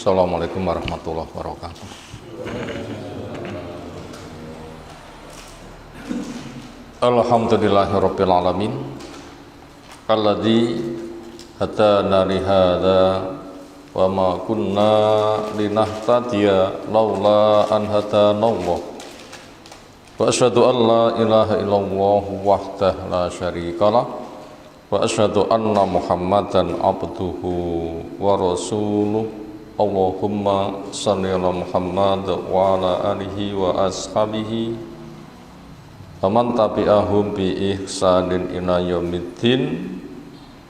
Assalamualaikum warahmatullahi wabarakatuh. Alhamdulillahirabbil alamin. Alladzi hadana li hadza wa ma kunna linahtadiya laula an hadanallah. Wa asyhadu an la ilaha illallah wahdahu la syarikalah wa asyhadu anna Muhammadan abduhu wa rasuluh. Allahumma shalli ala Muhammad wa ala alihi wa ashabihi wa man tabi'ahum bi ihsanin ila yaumiddin.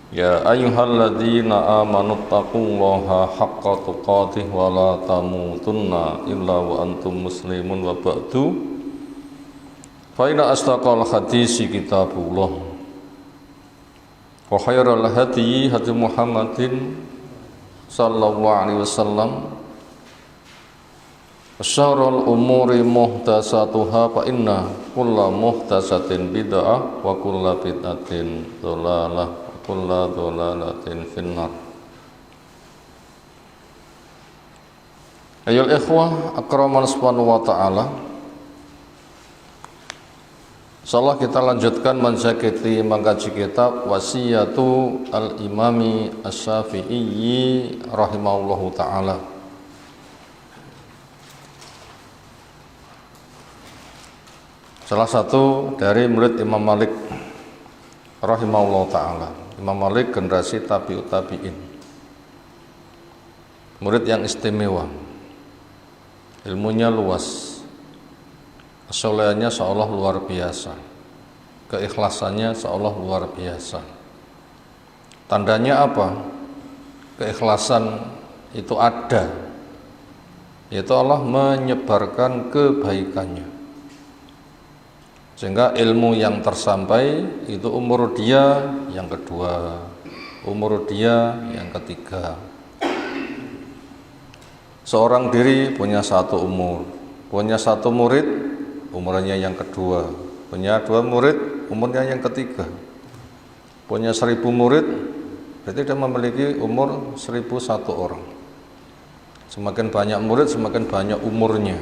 Ya ayyuhalladzina amanu taqullaha haqqa tuqatih wa la tamutunna illa wa antum muslimun wa ba'du. Fa inna asdaqal hadisi kitabullah wa khairal hadyi hadi Muhammadin sallallahu alaihi wasallam. Syarrul umuri muhdatsatuha fa inna kulla muhdatsatin bid'ah wa kulla bid'atin dhalalah wa kulla dhalalatin finnar. Ayyuhal ikhwah akraman subhanahu wa ta'ala, insyaallah kita lanjutkan menjakiti mengkaji kitab Wasiyatu Al-Imami Asy-Syafi'i rahimahullahu ta'ala. Salah satu dari murid Imam Malik rahimahullahu ta'ala. Imam Malik generasi tabi'ut tabi'in, murid yang istimewa, ilmunya luas, kesolehannya seolah luar biasa, keikhlasannya seolah luar biasa. Tandanya apa? Keikhlasan itu ada, yaitu Allah menyebarkan kebaikannya, sehingga ilmu yang tersampai itu umur dia yang kedua, umur dia yang ketiga. Seorang diri punya satu umur, punya satu murid, umurnya yang kedua, punya dua murid, umurnya yang ketiga, punya 1000 murid, berarti dia memiliki umur 1001 orang. Semakin banyak murid, semakin banyak umurnya.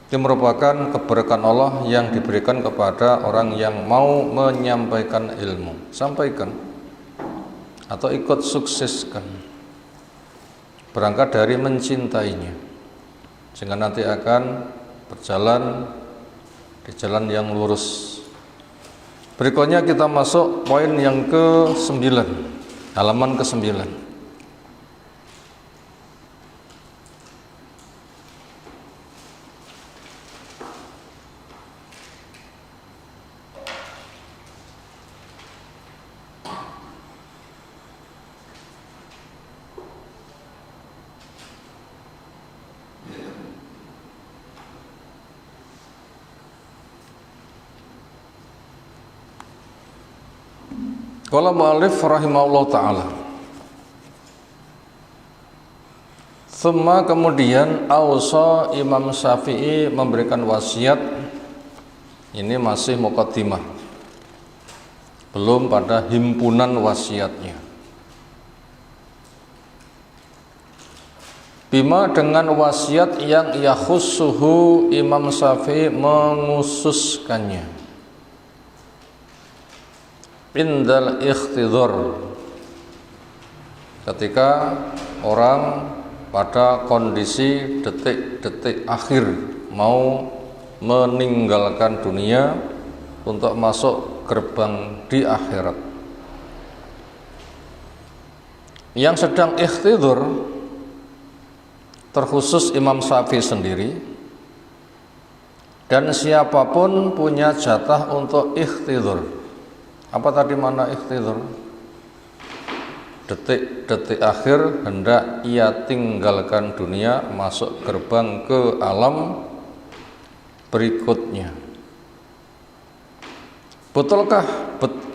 Itu merupakan keberkahan Allah yang diberikan kepada orang yang mau menyampaikan ilmu. Sampaikan atau ikut sukseskan, berangkat dari mencintainya, sehingga nanti akan berjalan di jalan yang lurus. Berikutnya kita masuk poin yang ke-9, halaman ke-9. Qala mu'allif rahimahullah ta'ala, thumma kemudian ausa Imam Syafi'i memberikan wasiat. Ini masih muqaddimah, belum pada himpunan wasiatnya. Bima dengan wasiat yang yakhussuhu Imam Syafi'i menghususkannya. Indal ikhtidhar, ketika orang pada kondisi detik-detik akhir mau meninggalkan dunia untuk masuk gerbang di akhirat. Yang sedang ikhtidhar terkhusus Imam Syafi'i sendiri, dan siapapun punya jatah untuk ikhtidhar. Apa tadi mana ikhtidhar? Detik-detik akhir hendak ia tinggalkan dunia, masuk gerbang ke alam berikutnya.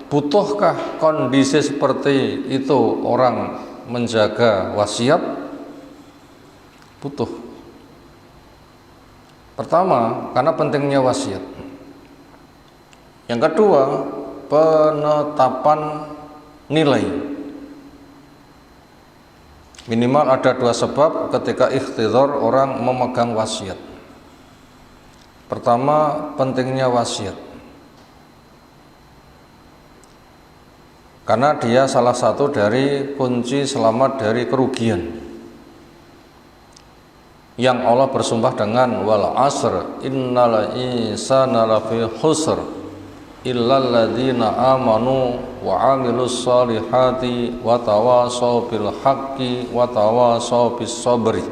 Butuhkah kondisi seperti itu orang menjaga wasiat? Butuh. Pertama, karena pentingnya wasiat. Yang kedua, penetapan nilai. Minimal ada dua sebab ketika ikhtidhar orang memegang wasiat. Pertama, pentingnya wasiat. Karena dia salah satu dari kunci selamat dari kerugian. Yang Allah bersumpah dengan wal asr innal insana lafi khusr illal ladzina amanu wa amilus solihati wa tawasaw bil haqqi wa tawasaw bis sabri.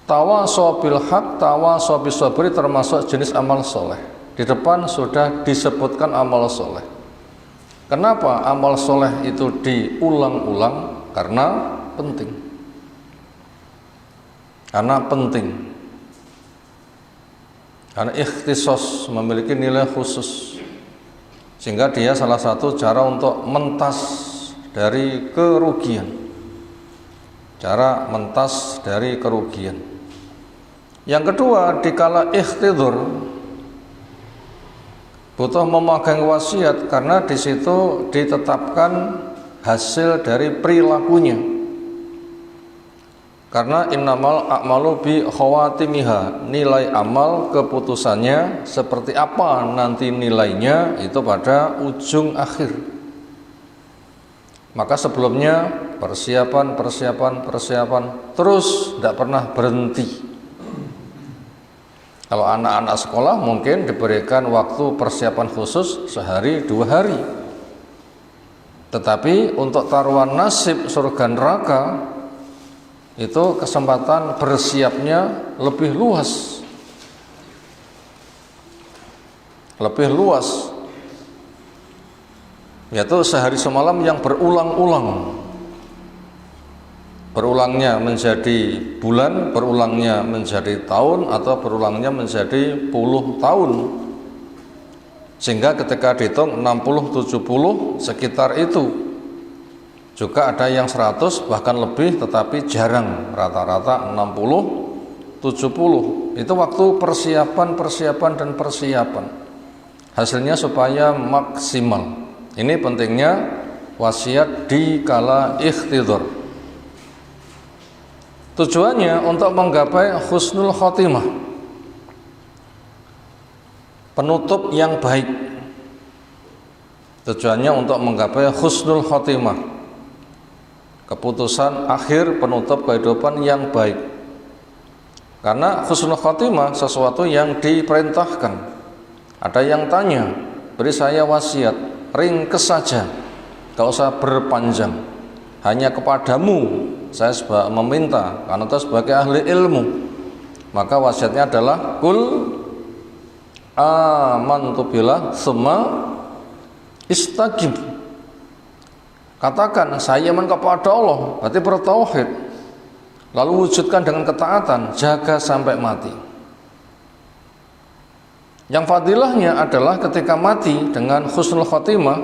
Tawasaw bil haqq, tawasaw bis sabri termasuk jenis amal soleh. Di depan sudah disebutkan amal soleh. Kenapa amal soleh itu diulang-ulang? Karena penting. Karena penting. Karena ikhtisos memiliki nilai khusus, sehingga dia salah satu cara untuk mentas dari kerugian. Cara mentas dari kerugian. Yang kedua, dikala ikhtidhar butuh memegang wasiat karena di situ ditetapkan hasil dari perilakunya. Karena innamal a'malu bi khawatimiha, nilai amal keputusannya seperti apa nanti nilainya itu pada ujung akhir. Maka sebelumnya persiapan terus tidak pernah berhenti. Kalau anak-anak sekolah mungkin diberikan waktu persiapan khusus sehari 2 hari. Tetapi untuk taruhan nasib surga neraka itu kesempatan bersiapnya lebih luas. Lebih luas. Yaitu sehari semalam yang berulang-ulang. Berulangnya menjadi bulan, berulangnya menjadi tahun, atau berulangnya menjadi puluh tahun. Sehingga ketika dihitung 60, 70 sekitar itu. Juga ada yang 100 bahkan lebih, tetapi jarang, rata-rata 60, 70. Itu waktu persiapan. Hasilnya supaya maksimal. Ini pentingnya wasiat di kala ikhtidhar. Tujuannya untuk menggapai husnul khotimah, penutup yang baik. Tujuannya untuk menggapai husnul khotimah, keputusan akhir penutup kehidupan yang baik. Karena husnul khotimah sesuatu yang diperintahkan. Ada yang tanya, beri saya wasiat, ringkes saja, gak usah berpanjang, hanya kepadamu saya meminta, karena itu sebagai ahli ilmu. Maka wasiatnya adalah kul amantu billah tsumma istaqim. Katakan saya iman kepada Allah, berarti bertauhid, lalu wujudkan dengan ketaatan, jaga sampai mati. Yang fadilahnya adalah ketika mati dengan husnul khotimah,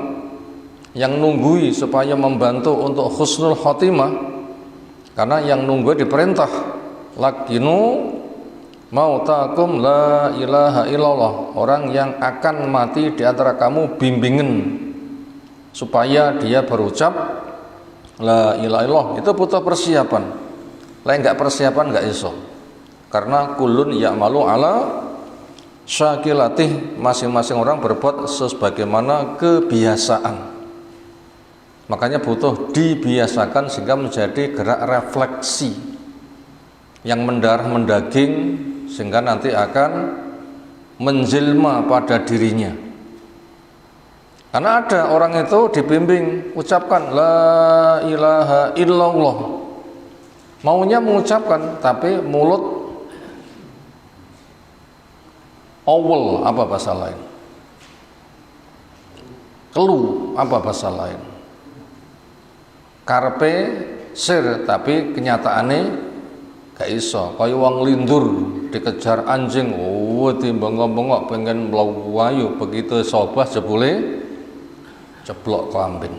yang nunggui supaya membantu untuk husnul khotimah. Karena yang nunggu diperintah lakinu mautakum la ilaha illallah. Orang yang akan mati di antara kamu bimbingen supaya dia berucap la ilaha illallah. Itu butuh persiapan. Lain enggak persiapan enggak iso. Karena kulun ya'malu ala syakilatih, masing-masing orang berbuat sebagaimana kebiasaan. Makanya butuh dibiasakan sehingga menjadi gerak refleksi yang mendarah mendaging, sehingga nanti akan menjelma pada dirinya. Karena ada orang itu dibimbing ucapkan la ilaha illallah, maunya mengucapkan tapi mulut awal, apa bahasa lain, keluh, apa bahasa lain, karpe sir, tapi kenyataannya gak iso. Kaya wong lindur dikejar anjing, timbang-bengok pengen mlayu, begitu sobah jebule ceblok kelambing.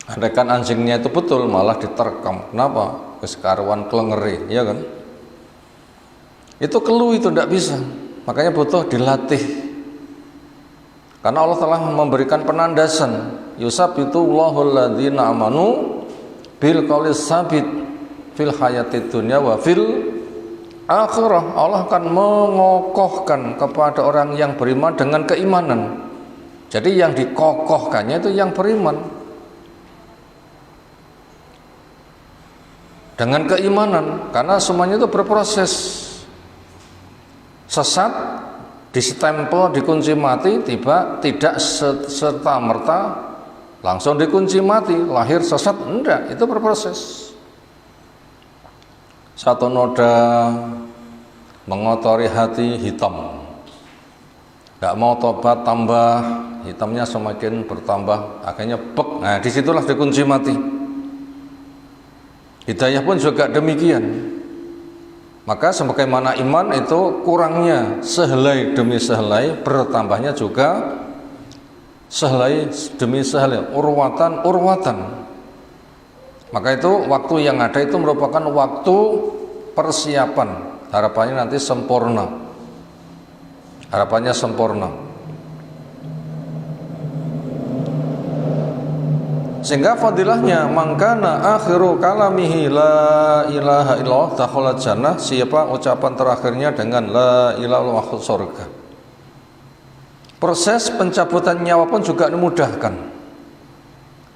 Andaikan anjingnya itu betul malah diterkam. Kenapa? Kesekaruan kelengeri, ya kan? Itu keluh, itu tidak bisa. Makanya butuh dilatih. Karena Allah telah memberikan penandasan, yusabbitullahu alladzina amanu bil qaulis sabit fil hayatid dunya wa fil akhirah. Allah akan mengokohkan kepada orang yang beriman dengan keimanan. Jadi yang dikokohkannya itu yang beriman dengan keimanan, karena semuanya itu berproses. Sesat distempel, dikunci mati, tiba tidak serta merta langsung dikunci mati, lahir sesat, enggak, itu berproses. Satu noda mengotori hati, hitam, nggak mau tobat, tambah hitamnya semakin bertambah, akhirnya bek. Nah, disitulah dikunci mati. Hidayah pun juga demikian. Maka sebagaimana iman itu kurangnya sehelai demi sehelai, bertambahnya juga sehelai demi sehelai, urwatan. Maka itu waktu yang ada itu merupakan waktu persiapan. Harapannya nanti sempurna. Harapannya sempurna. Sehingga fadilahnya mangkana akhiru kalamihi la ilaha illallah dakhala jannah, siapa ucapan terakhirnya dengan la ilaha illallah masuk surga. Proses pencabutan nyawa pun juga dimudahkan.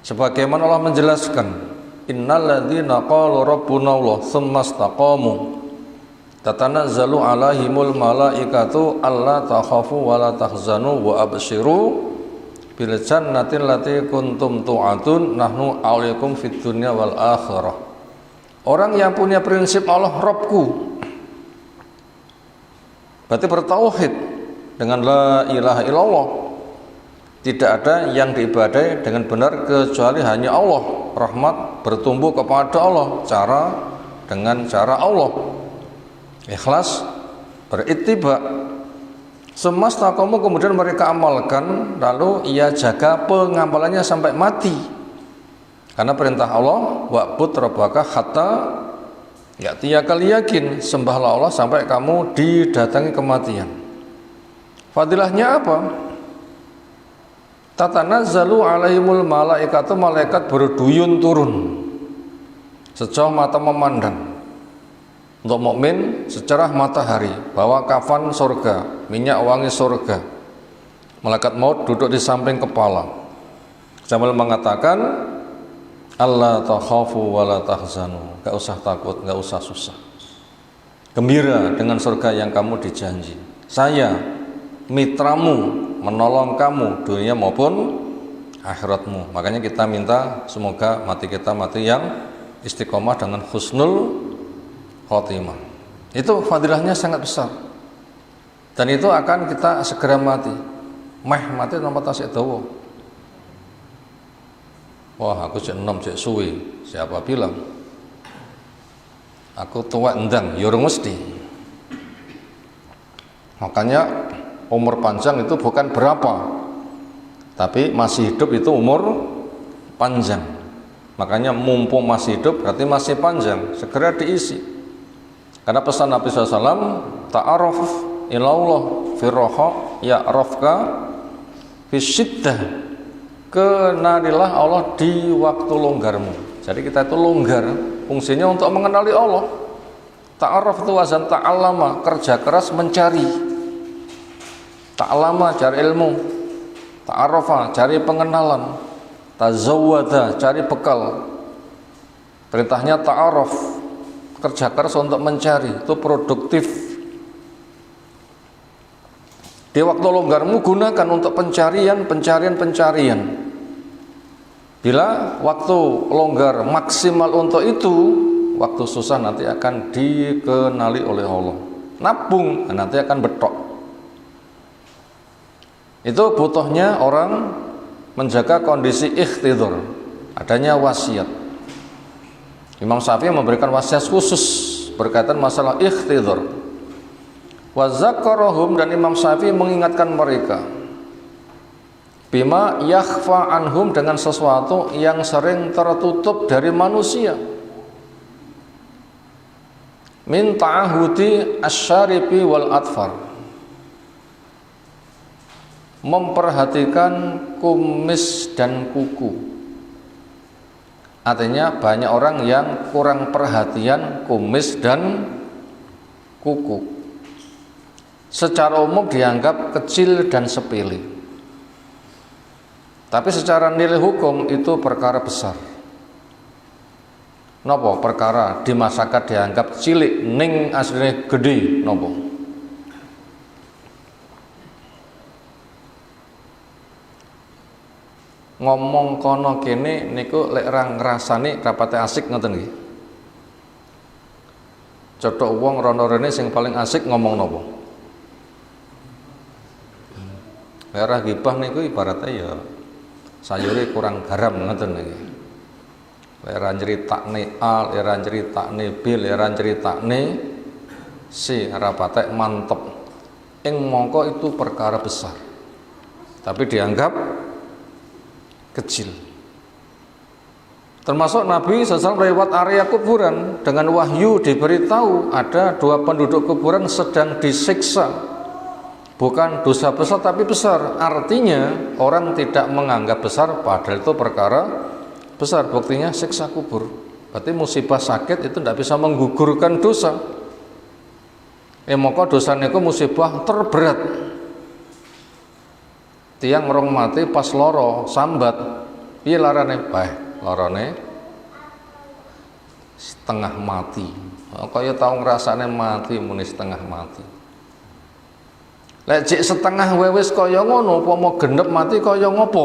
Sebagaimana Allah menjelaskan, innalladzina qalu rabbuna Allah tsumma istaqamu tatanazzalu alaihimul malaikatu alla takhafu wa la tahzanu wa abshiru bil jannatin lati kuntum tu'atun nahnu aulikum fid dunya wal akhirah. Orang yang punya prinsip Allah Rabbku, berarti bertauhid dengan la ilaha illallah, tidak ada yang diibadai dengan benar kecuali hanya Allah. Rahmat bertumbuh kepada Allah dengan cara Allah. Ikhlas, berittiba. Semesta kamu kemudian mereka amalkan, lalu ia jaga pengamalannya sampai mati. Karena perintah Allah, wa'bud rabbaka hatta ya'tiyakal yakin, sembahlah Allah sampai kamu didatangi kematian. Fadilahnya apa? Tatanazzalu alaihimul malaikatu, malaikat berduyun turun sejauh mata memandang. Untuk mukmin secerah matahari, bawa kafan surga, minyak wangi surga. Malaikat maut duduk di samping kepala sambil mengatakan, Allah takhafu wa la tahzanu, gak usah takut, gak usah susah, gembira dengan surga yang kamu dijanji. Saya mitramu, menolong kamu dunia maupun akhiratmu. Makanya kita minta semoga mati kita mati yang istiqomah dengan husnul khotimah. Itu fadilahnya sangat besar. Dan itu akan kita segera mati. Mati nomor tasik dawa. Wah, aku cek enom cek suwi. Siapa bilang? Aku tua endang, ya ora mesti. Makanya umur panjang itu bukan berapa, tapi masih hidup itu umur panjang. Makanya mumpung masih hidup berarti masih panjang, segera diisi. Karena pesan Nabi SAW, ta'aruf ilallah firroha ya'rafka fisyiddah, kenalilah Allah di waktu longgarmu. Jadi kita itu longgar fungsinya untuk mengenali Allah. Ta'aruf itu wazan ta'allama, kerja keras mencari. Ta'allama cari ilmu, ta'arafa cari pengenalan, tazawwada cari bekal. Perintahnya ta'aruf, kerja keras untuk mencari, itu produktif. Di waktu longgarmu gunakan untuk pencarian. Bila waktu longgar maksimal untuk itu, waktu susah nanti akan dikenali oleh Allah. Nabung, nanti akan betok. Itu butuhnya orang menjaga kondisi ikhtidur, adanya wasiat. Imam Syafi'i memberikan wasiat khusus berkaitan masalah ikhtidur. Wa zakkarahum, dan Imam Syafi'i mengingatkan mereka bima yakhfa anhum, dengan sesuatu yang sering tertutup dari manusia. Min ta'ahudi asyaribi wal atfar, memperhatikan kumis dan kuku. Artinya banyak orang yang kurang perhatian kumis dan kuku. Secara umum dianggap kecil dan sepele. Tapi secara nilai hukum itu perkara besar. Nopo perkara di masyarakat dianggap cilik ning asline gede nopo? Ngomong kono kene niku lek ra ngrasani rapate asik ngoten nggih. Cothok wong rono rene sing paling asik ngomong nopo? Lek ra gibah niku ibaratnya ya sayure kurang garam ngoten nggih. Lek ra nyritakne A, lek ra nyritakne B, lek ra nyritakne C, rapate mantep. Ing mongko itu perkara besar. Tapi dianggap kecil. Termasuk Nabi SAW lewat area kuburan, dengan wahyu diberitahu ada 2 penduduk kuburan sedang disiksa. Bukan dosa besar tapi besar. Artinya orang tidak menganggap besar padahal itu perkara besar. Buktinya siksa kubur. Berarti musibah sakit itu tidak bisa menggugurkan dosa. Maka dosa niku musibah terberat. Tiang merong mati pas loro sambat, piye larane? Bae, lorone setengah mati. Kaya tau ngrasane mati muni setengah mati. Lek jek setengah wis kaya ngono, upama genep mati kaya ngopo?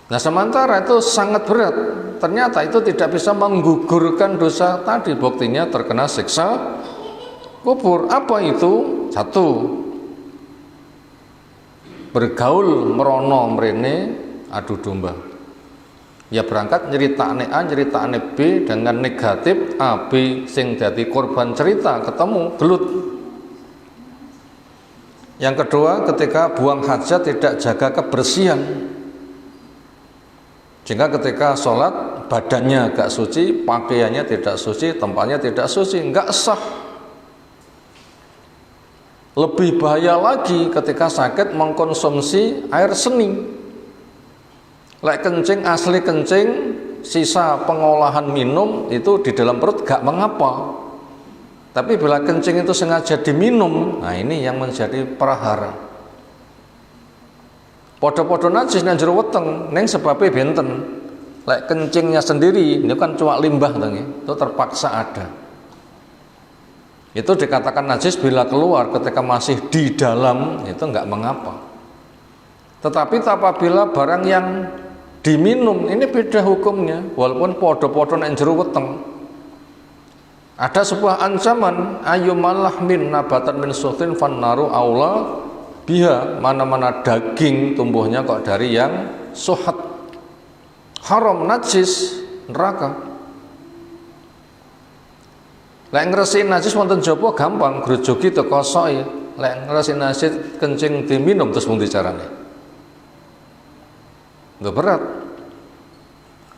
Nah, sementara itu sangat berat. Ternyata itu tidak bisa menggugurkan dosa tadi. Buktinya terkena siksa kubur. Apa itu? 1, bergaul merono mrene adu domba. Ya berangkat nyeritakne A, nyeritakne B dengan negatif, A, B sing dadi korban cerita ketemu gelut. Yang kedua, ketika buang hajat tidak jaga kebersihan. Sehingga ketika sholat badannya gak suci, pakaiannya tidak suci, tempatnya tidak suci, enggak sah. Lebih bahaya lagi ketika sakit mengkonsumsi air seni. Lek kencing asli kencing, sisa pengolahan minum itu di dalam perut gak mengapa. Tapi bila kencing itu sengaja diminum, nah ini yang menjadi prahara. Podo-podo najis nang jero weteng, ning sebabnya benten. Lek kencingnya sendiri, ini kan cuma limbah itu terpaksa ada. Itu dikatakan najis bila keluar, ketika masih di dalam itu enggak mengapa. Tetapi apabila barang yang diminum ini beda hukumnya, walaupun podo-podo nang jero weteng. Ada sebuah ancaman, ayyumal lahmin nabatan min suhtin fannaru aula biha, mana-mana daging tumbuhnya kok dari yang suhat, haram, najis, neraka. Lek ngresiki najis wonten jaba gampang, grojogi teko soke. Lek ngresiki najis kencing diminum terus mung dicarane. Nggak berat.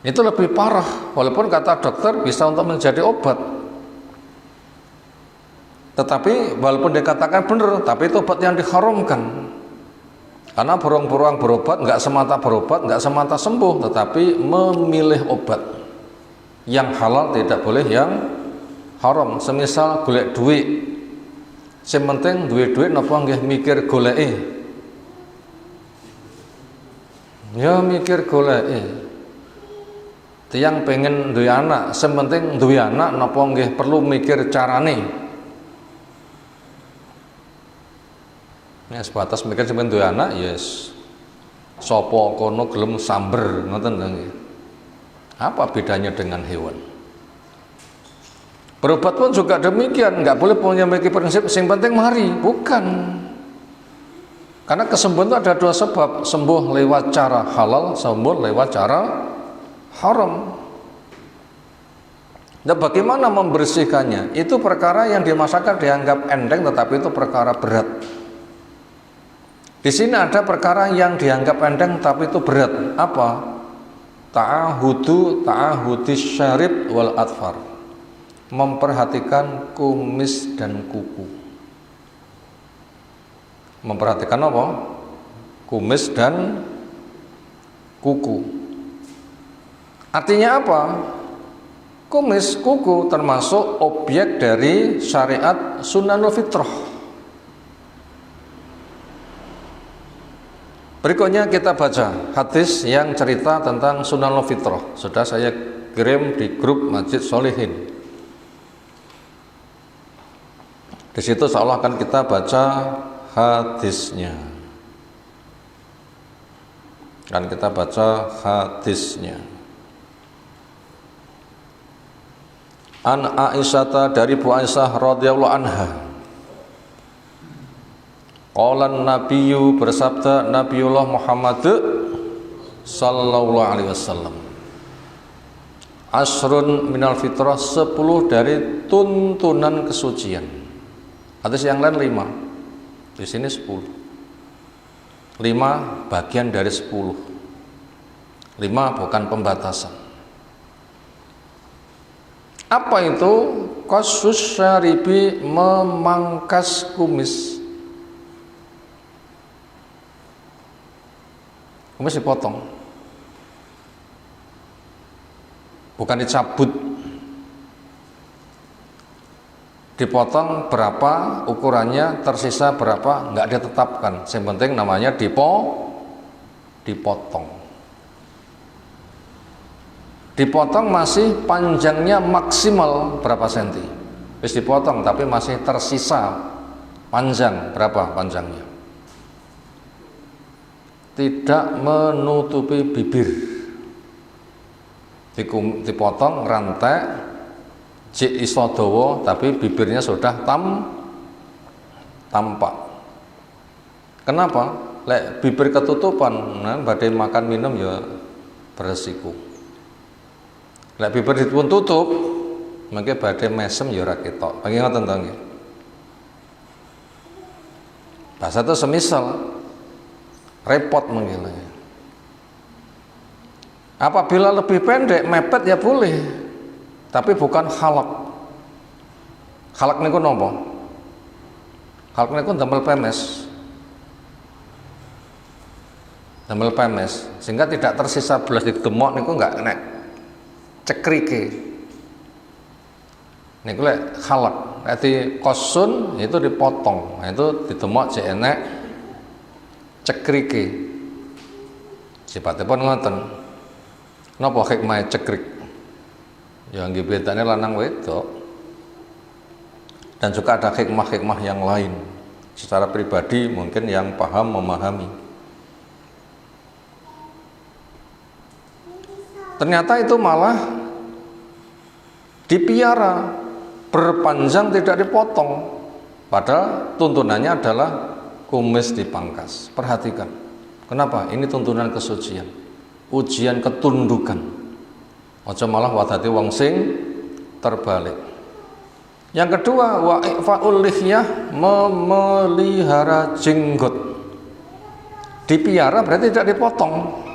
Itu lebih parah, walaupun kata dokter bisa untuk menjadi obat. Tetapi walaupun dikatakan benar, tapi itu obat yang diharamkan. Karena beruang-beruang berobat nggak semata berobat, nggak semata sembuh, tetapi memilih obat yang halal, tidak boleh yang haram. Semisal golek duit, sing penting duit napa nggih mikir goleke. Ya mikir goleke. Tiang pengen duwe anak, sing penting duwe anak napa nggih perlu mikir carane. Ya sebatas mikir sing penting duwe anak, yes. Sapa kono gelem samber ngoten nggih. Apa bedanya dengan hewan? Berobat pun juga demikian, nggak boleh punya prinsip yang penting mari, bukan. Karena kesembuhan itu ada 2 sebab, sembuh lewat cara halal, sembuh lewat cara haram. Dan bagaimana membersihkannya? Itu perkara yang di masyarakat dianggap enteng, tetapi itu perkara berat. Di sini ada perkara yang dianggap enteng, tapi itu berat. Apa? Ta'ahudis syarib wal atfar. Memperhatikan kumis dan kuku. Memperhatikan apa? Kumis dan kuku. Artinya apa? Kumis, kuku termasuk objek dari syariat sunanul fitrah. Berikutnya kita baca hadis yang cerita tentang sunanul fitrah. Sudah saya kirim di grup Masjid Sholihin. Di situ seolah akan kita baca hadisnya. Kan kita baca hadisnya. An Aisyata, dari Bu Aisyah radhiyallahu anha. Qala Nabiyyu, bersabda Nabiullah Muhammad sallallahu alaihi wasallam. Asrun minal fitrah, 10 dari tuntunan kesucian. Hadis yang lain 5. Di sini 10. 5 bagian dari 10. 5 bukan pembatasan. Apa itu? Qasus syaribi, memangkas kumis. Kumis dipotong, bukan dicabut. Dipotong berapa ukurannya, tersisa berapa nggak ditetapkan. Yang penting namanya dipotong. Dipotong masih panjangnya maksimal berapa senti. Terus dipotong tapi masih tersisa panjang berapa panjangnya. Tidak menutupi bibir. Dipotong rantai jik iso dawa tapi bibirnya sudah tampak. Kenapa? Lek bibir ketutupan, nah badai makan minum ya beresiko. Lek bibir dipun tutup, mangke badai mesem ya ora ketok. Bagi ngoten to nggih. Bahasa itu semisal repot menggila. Apabila lebih pendek mepet ya boleh, tapi bukan khalaq. Khalaq niku napa? Khalaq niku damel pemes. Damel pemes sehingga tidak tersisa belas di demok niku enggak nek cekrike. Niku lek khalaq. Dadi qasun itu dipotong. Nah, itu didemok jek enek cekrike. Sifatipun ngoten. Napa hikmah cekrik? Ya nggih bedane lanang wedok. Dan juga ada hikmah-hikmah yang lain. Secara pribadi mungkin yang paham memahami. Ternyata itu malah dipiara, berpanjang tidak dipotong. Padahal tuntunannya adalah kumis dipangkas. Perhatikan. Kenapa? Ini tuntunan kesucian. Ujian ketundukan. Aja malah wadati wong sing terbalik. Yang kedua, wa ifa'ul lihyah, memelihara jenggot. Dipiara berarti tidak dipotong.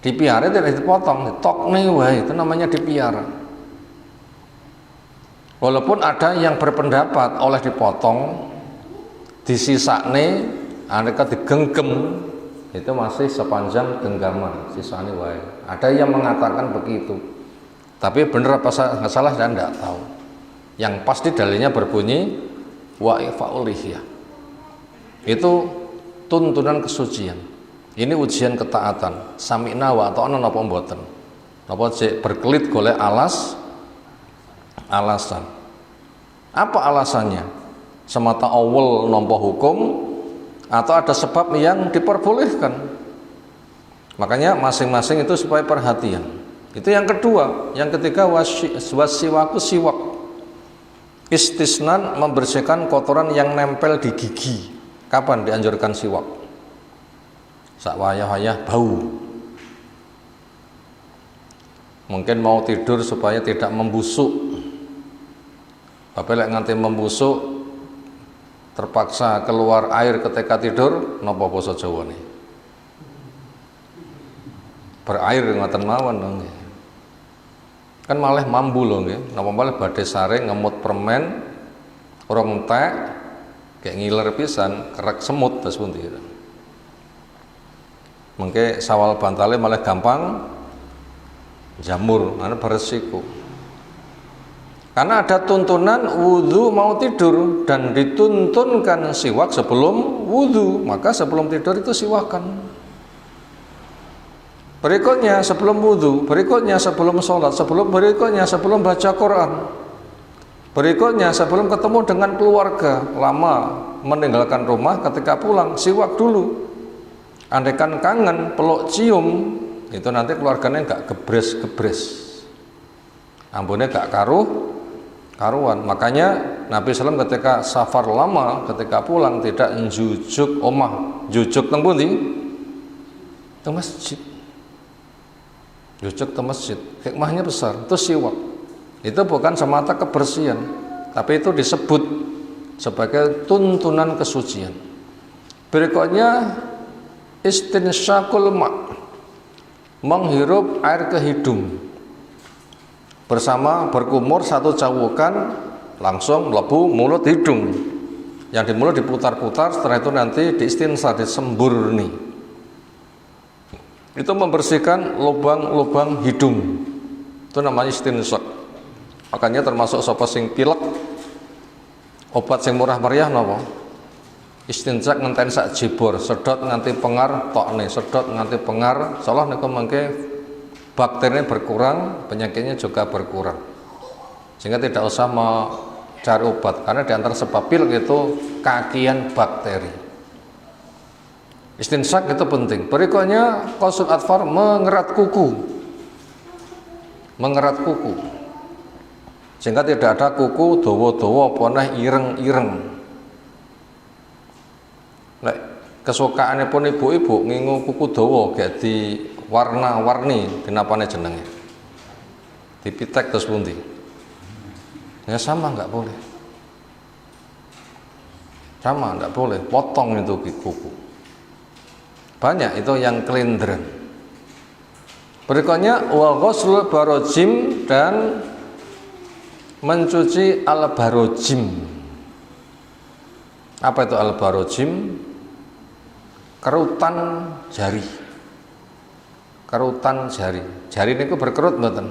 Dipiara tidak dipotong, ditokne wae, itu namanya dipiara. Walaupun ada yang berpendapat oleh dipotong, disisakne, aneka digenggam, itu masih sepanjang genggaman, sisane wae. Ada yang mengatakan begitu. Tapi benar apa salah saya tidak tahu. Yang pasti dalilnya berbunyi wa ifa'ul lihyah. Itu tuntunan kesucian. Ini ujian ketaatan. Sami'na wa ata'na napa mboten. Napa cek berkelit golek alasan. Apa alasannya? Semata awal nampa hukum atau ada sebab yang diperbolehkan. Makanya masing-masing itu supaya perhatian. Itu yang kedua. Yang ketiga wasiwaku siwak. Istisnan, membersihkan kotoran yang nempel di gigi. Kapan dianjurkan siwak? Sak wayah-wayah bau. Mungkin mau tidur supaya tidak membusuk. Bapak lek nganti membusuk terpaksa keluar air ketika tidur, napa basa Jawane? Berair ngoten mawon dong. Kan malah mambu lho nggih. Napa malah badhe sare ngemut permen urung entek kayak ngiler pisan, kerek semut terus pundi. Mengke sawal bantale malah gampang jamur, anu beresiko. Karena ada tuntunan wudhu mau tidur dan dituntunkan siwak sebelum wudhu, maka sebelum tidur itu siwakan. Berikutnya sebelum wudhu, berikutnya sebelum sholat, berikutnya sebelum baca Quran, berikutnya sebelum ketemu dengan keluarga, lama meninggalkan rumah, ketika pulang siwak dulu. Andaikan kangen, peluk cium, itu nanti keluarganya nggak gebres-gebres, ambune gak karuan. Makanya Nabi SAW ketika safar lama, ketika pulang tidak njujuk omah, jujuk teng pundi? Teng masjid. Jujuk teng masjid. Hikmahnya besar. Itu siwak. Itu bukan semata kebersihan, tapi itu disebut sebagai tuntunan kesucian. Berikutnya istinsyaqul ma', menghirup air ke hidung. Bersama berkumur satu cawukan langsung melebu mulut hidung. Yang di mulut diputar-putar, setelah itu nanti diistinsar, disembur nih. Itu membersihkan lubang-lubang hidung. Itu namanya istinsaq. Makanya termasuk sapa sing pilek, obat sing murah meriah napa? Istinsaq ngenten sak jebor, sedot nganti pengar tokne, sedot nganti pengar, salah niku mangke bakterinya berkurang, penyakitnya juga berkurang, sehingga tidak usah mencari obat, karena diantara sebab pilek itu kakian bakteri. Istinsak itu penting. Berikutnya qasul atfar, mengerat kuku, sehingga tidak ada kuku dawa-dawa poneh ireng-ireng. Kesukaannya pun ibu-ibu ngingu kuku dawa gak di warna-warni, dinapane jenenge dipitek terus pundi ya, sama nggak boleh, sama nggak boleh, potong itu kuku. Banyak itu yang kelindren. Berikutnya wa ghuslul barojim, dan mencuci al-barojim. Apa itu al-barojim? Kerutan jari. Kerutan jari. Jari niku berkerut mboten?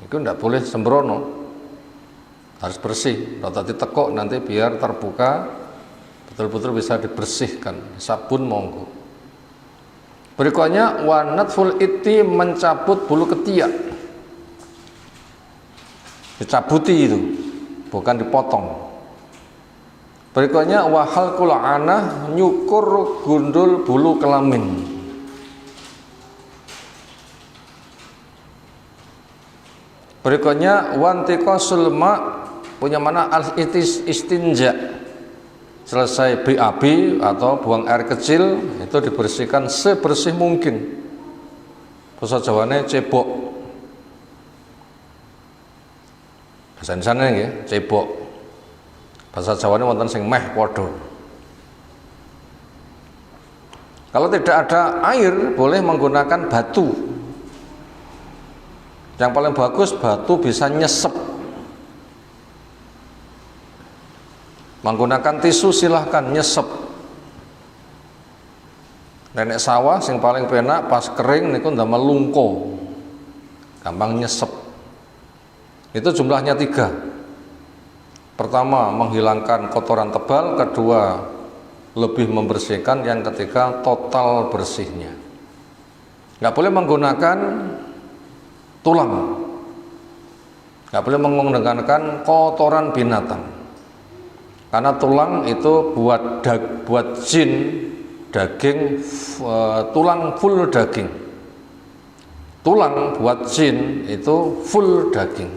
Niku ndak boleh sembrono. Harus bersih. Rata ditekuk nanti biar terbuka, betul-betul bisa dibersihkan. Sabun monggo. Berikutnya wa natful iti, mencabut bulu ketiak. Dicabuti itu, bukan dipotong. Berikutnya wa halqul anah, nyukur gundul bulu kelamin. Berikutnya wantiqasul ma, punya mana al istinja. Selesai BAB atau buang air kecil, itu dibersihkan sebersih mungkin. Bahasa Jawane cebok. Bahasa Indonesia nggih, cebok. Bahasa Jawane wonten sing meh padha. Kalau tidak ada air, boleh menggunakan batu. Yang paling bagus batu bisa nyesep. Menggunakan tisu silahkan nyesep. Nenek sawah sing paling penak pas kering niku ndamel lungko. Gampang nyesep. Itu jumlahnya 3. Pertama, menghilangkan kotoran tebal. Kedua, lebih membersihkan. Yang ketiga, total bersihnya. Nggak boleh menggunakan tulang, nggak boleh menggunakan kotoran binatang, karena tulang itu buat jin daging, tulang full daging. Tulang buat jin itu full daging.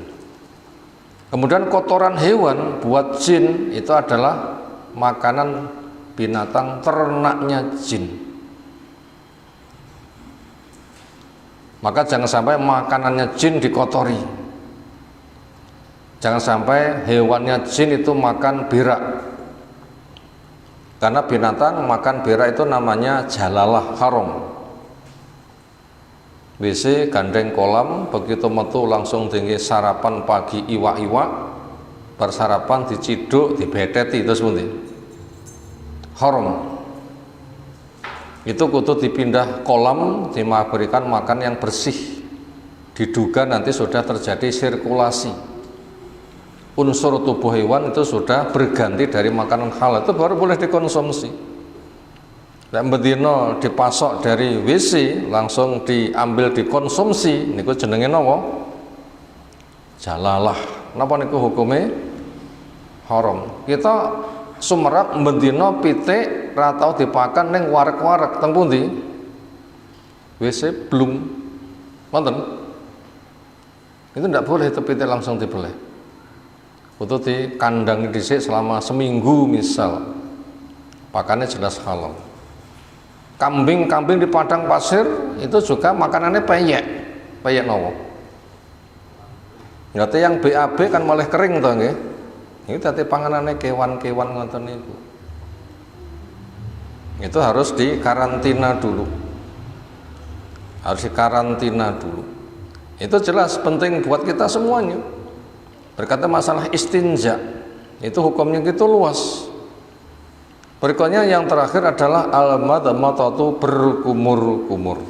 Kemudian kotoran hewan buat jin itu adalah makanan binatang ternaknya jin. Maka jangan sampai makanannya jin dikotori. Jangan sampai hewannya jin itu makan berak. Karena binatang makan berak itu namanya jalalah haram. WC gandeng kolam, begitu metu langsung tinggi sarapan pagi iwak-iwak, bersarapan diciduk, dibeteti, itu seperti haram. itu kudu dipindah kolam, diberikan makan yang bersih. Diduga nanti sudah terjadi sirkulasi. Unsur tubuh hewan itu sudah berganti dari makanan halal, itu baru boleh dikonsumsi. Nek bedino dipasok dari WC langsung diambil dikonsumsi, niku jenenge napa? Jalalah. Napa niku hukume haram. Kita sumerap bedino pitik ra tau dipakan ning wareg-wareg teng pundi? WC belum. Wonten. Itu tidak boleh itu pitik langsung dibeleh. Kudu di kandang dhisik selama seminggu misal. Pakannya jelas halal. Kambing-kambing di padang pasir itu juga makanannya peyek. Peyek nopo? Berarti yang BAB kan malah kering to nggih. Ini tadi panganannya kewan-kewan ngoten niku. Itu harus dikarantina dulu. Harus dikarantina dulu. Itu jelas penting buat kita semuanya. Berkata masalah istinja, itu hukumnya gitu luas. Berikutnya yang terakhir adalah al-madmatatu berkumur-kumur.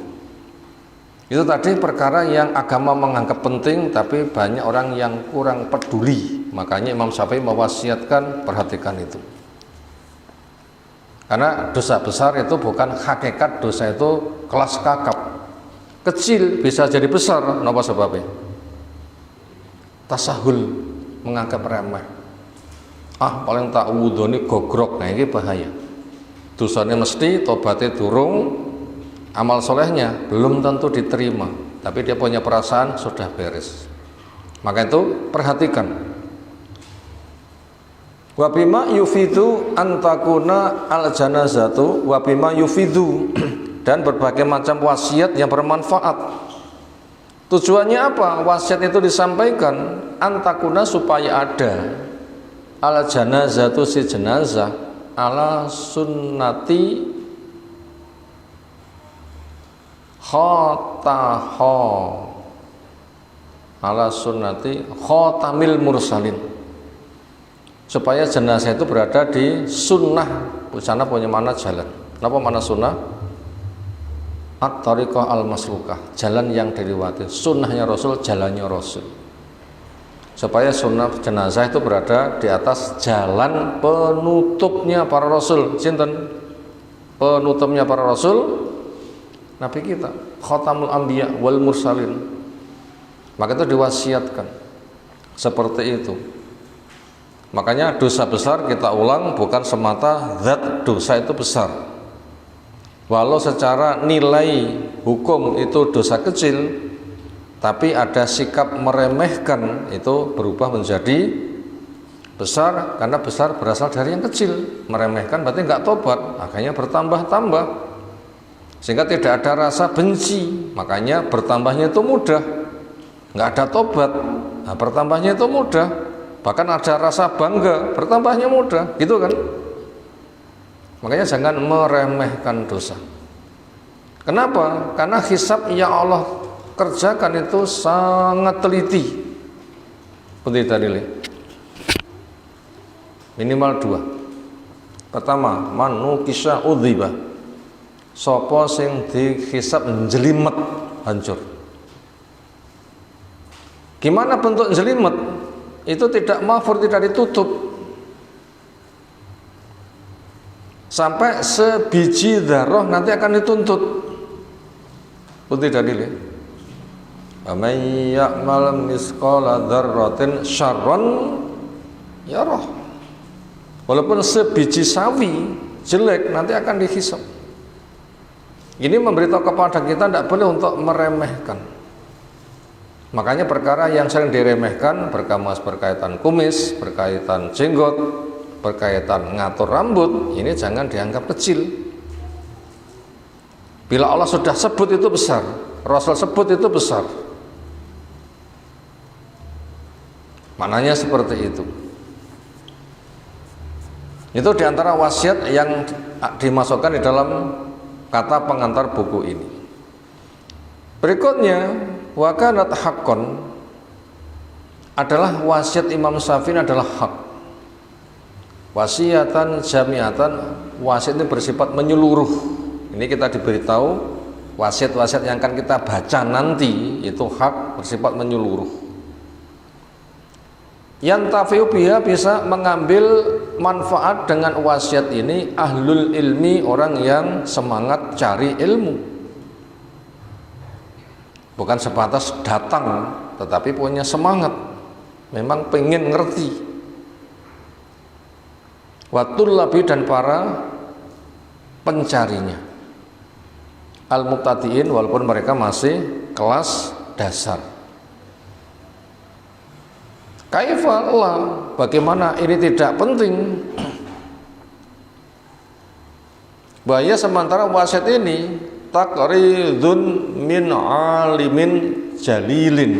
Itu tadi perkara yang agama menganggap penting, tapi banyak orang yang kurang peduli. Makanya Imam Syafi'i mewasiatkan perhatikan itu. Karena dosa besar itu bukan hakikat dosa, itu kelas kakap. Kecil bisa jadi besar, napa sebabnya? Tasahul, menganggap remeh. Paling tak wudhone gogrok, nah ini bahaya. Dosanya mesti, tobatnya durung, amal solehnya belum tentu diterima, tapi dia punya perasaan sudah beres. Maka itu perhatikan. Wa bima yufidu antakuna al janazatu wa bima yufidu dan berbagai macam wasiat yang bermanfaat. Tujuannya apa? Wasiat itu disampaikan antakuna supaya ada al janazatu si jenazah ala sunnati khotaho ala sunnati khotamil mursalin, supaya jenazah itu berada di sunnah. Sana punya mana jalan. Kenapa mana sunnah? At-tariqah al-maslukah, jalan yang dilewati. Sunnahnya Rasul, jalannya Rasul. Supaya sunnah jenazah itu berada di atas jalan penutupnya para Rasul. Sinten? Penutupnya para Rasul, Nabi kita, khatamul anbiya wal mursalin. Maka itu diwasiatkan seperti itu. Makanya dosa besar kita ulang bukan semata zat dosa itu besar. Walau secara nilai hukum itu dosa kecil, tapi ada sikap meremehkan itu berubah menjadi besar, karena besar berasal dari yang kecil. Meremehkan berarti nggak tobat, makanya bertambah-tambah. Sehingga tidak ada rasa benci, makanya bertambahnya itu mudah. Nggak ada tobat, nah, bertambahnya itu mudah. Bahkan ada rasa bangga, bertambahnya mudah, gitu kan? Makanya jangan meremehkan dosa. Kenapa? Karena hisab yang Allah kerjakan itu sangat teliti. Penting dalilnya. Minimal 2. Pertama, manukisha udhiba. Sopo sing dihisab jelimet hancur. Gimana bentuk jelimet? Itu tidak mahfur, tidak ditutup. Sampai sebiji darah nanti akan dituntut. Putih dalilnya. Amay ya'mal misqala dzarratin syarran yarah. Walaupun sebiji sawi jelek nanti akan dihisab. Ini memberitahu kepada kita tidak boleh untuk meremehkan. Makanya perkara yang sering diremehkan berkaitan kumis, berkaitan jenggot, berkaitan ngatur rambut, ini jangan dianggap kecil. Bila Allah sudah sebut itu besar, Rasul sebut itu besar, maknanya seperti itu. Itu diantara wasiat yang dimasukkan di dalam kata pengantar buku ini. Berikutnya, wakanat haqqan adalah wasiat Imam Syafi'i adalah hak. Wasiatan jamiatan, wasiat ini bersifat menyeluruh. Ini Ini kita diberitahu wasiat-wasiat yang akan kita baca nanti itu hak bersifat menyeluruh. Yantafi'u biha, bisa mengambil manfaat dengan wasiat ini ahlul ilmi, orang yang semangat cari ilmu. Bukan sebatas datang, tetapi punya semangat, memang pengen ngerti. Watul labi, dan para pencarinya, al-muqtadiin, walaupun mereka masih kelas dasar. Kaifa la, bagaimana ini tidak penting? Bahaya sementara wasiat ini taqridun min alimin jalilin.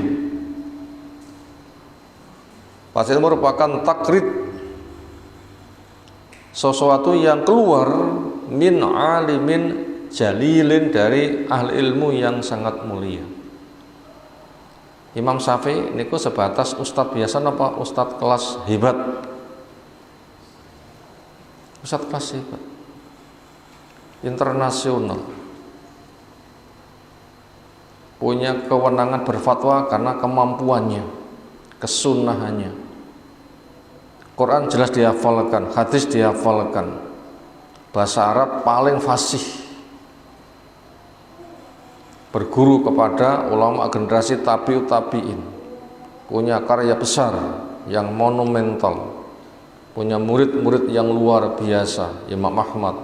Wasiat merupakan takrid, sesuatu yang keluar min alimin jalilin, dari ahli ilmu yang sangat mulia. Imam Syafi'i niku sebatas ustadz biasa apa ustadz kelas hebat? Ustadz kelas hebat, internasional, punya kewenangan berfatwa karena kemampuannya, kesunahannya. Quran jelas dihafalkan, hadis dihafalkan, bahasa Arab paling fasih. Berguru kepada ulama generasi tabi'ut tabi'in, punya karya besar yang monumental, punya murid-murid yang luar biasa. Imam Ahmad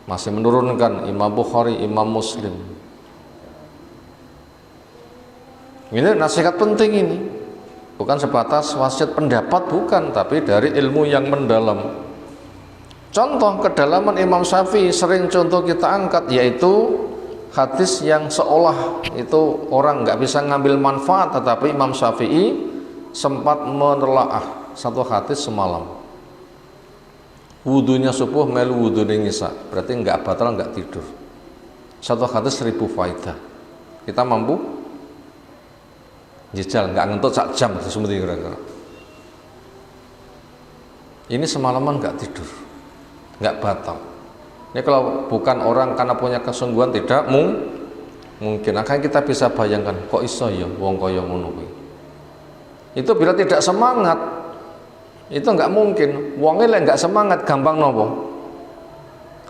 masih menurunkan, Imam Bukhari, Imam Muslim. Ini nasihat penting ini, bukan sebatas wasiat pendapat, bukan, tapi dari ilmu yang mendalam. Contoh kedalaman Imam Syafi'i sering contoh kita angkat, yaitu hadis yang seolah itu orang nggak bisa ngambil manfaat, tetapi Imam Syafi'i sempat menelaah satu hadis semalam. Wudunya subuh melu wudunya nisa, berarti nggak batal, nggak tidur. Satu hadis 1000 faidah. Kita mampu jejal, nggak ngentot sak jam seperti kira-kira. Ini semalaman nggak tidur, nggak batal. Ini kalau bukan orang karena punya kesungguhan, tidak mungkin. Akan kita bisa bayangkan, kok iso ya wong kaya ngono kuwi. Itu bila tidak semangat, itu nggak mungkin. Wongnya lek nggak semangat, gampang nopo?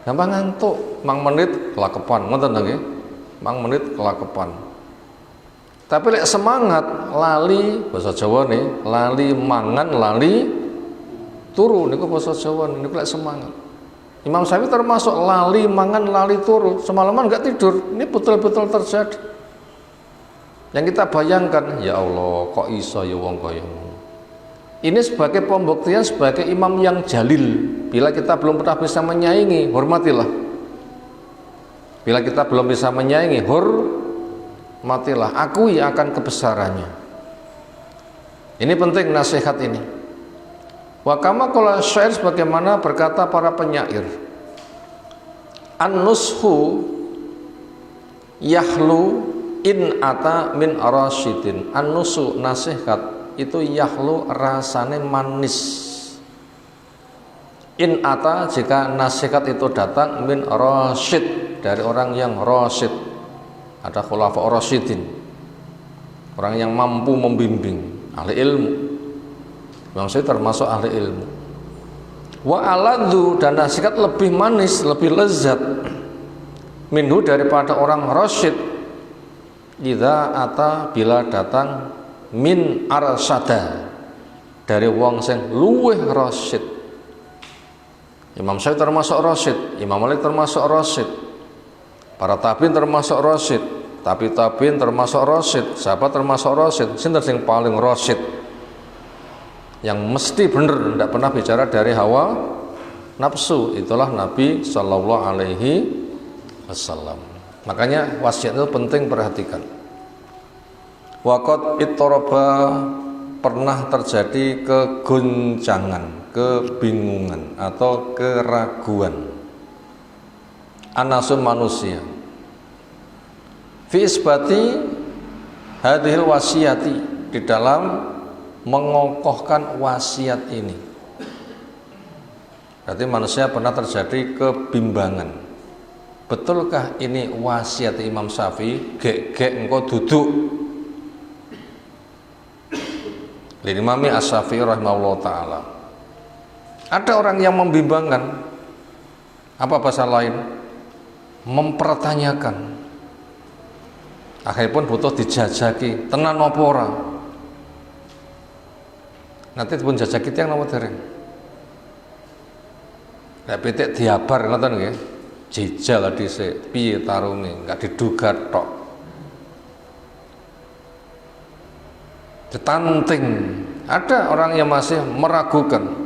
Gampang ngantuk. Mang menit kelakepan, ngoten nggih? Mang menit kelakepan. Tapi lek semangat, lali, bahasa Jawa nih, lali mangan, lali turu, niku bahasa Jawa niku lek semangat. Imam Syafi'i termasuk lali mangan, lali turu, semalaman nggak tidur. Ini betul-betul terjadi. Yang kita bayangkan, ya Allah, kok iso ya wong kaya ngono. Ini sebagai pembuktian sebagai imam yang jalil. Bila kita belum pernah bisa menyaingi, hormatilah. Bila kita belum bisa menyaingi, hormatilah, akui akan kebesarannya. Ini penting nasihat ini. Wa kama qala syair, sebagaimana berkata para penyair, an-nushu yahlu in ata min arasyidin. An-nusu, nasihat itu yahlu, rasane manis. In ata, jika nasihat itu datang, min rasyid, dari orang yang rasyid. Ada khulafa rasyidin, orang yang mampu membimbing, ahli ilmu. Imam Syafi'i termasuk ahli ilmu. Wa aladzu, dan nasihat lebih manis, lebih lezat minhu, daripada orang rasyid. Idza ata, bila datang, min arsada, dari wong sing luweh rasyid. Imam Syafi'i termasuk rasyid, Imam Malik termasuk rasyid, para tabi'in termasuk rasyid, tabi'in termasuk rasyid, sahabat termasuk rasyid. Sinten sing paling rasyid? Yang mesti benar, tidak pernah bicara dari hawa nafsu, itulah Nabi Shallallahu Alaihi Wasallam. Makanya wasiat itu penting, perhatikan. Waqad ittoroba, pernah terjadi kegoncangan, kebingungan atau keraguan anasun manusia fi isbati hadhil wasiyati, di dalam mengokohkan wasiat ini. Berarti manusia pernah terjadi kebimbangan, betulkah ini wasiat Imam Syafi'i? Gek engkau duduk. Imam Asy-Syafi'i rahimahullah taala. Ada orang yang membimbangkan, apa bahasa lain, mempertanyakan. Akhirnya pun butuh dijajaki, tenan apa ora? Nanti pun jajaki tiyang napa dereng? Nek pitik diabar ngoten nggih. Jejal dhisik, piye tarunge, enggak diduga tok. Ditanting. Ada orang yang masih meragukan.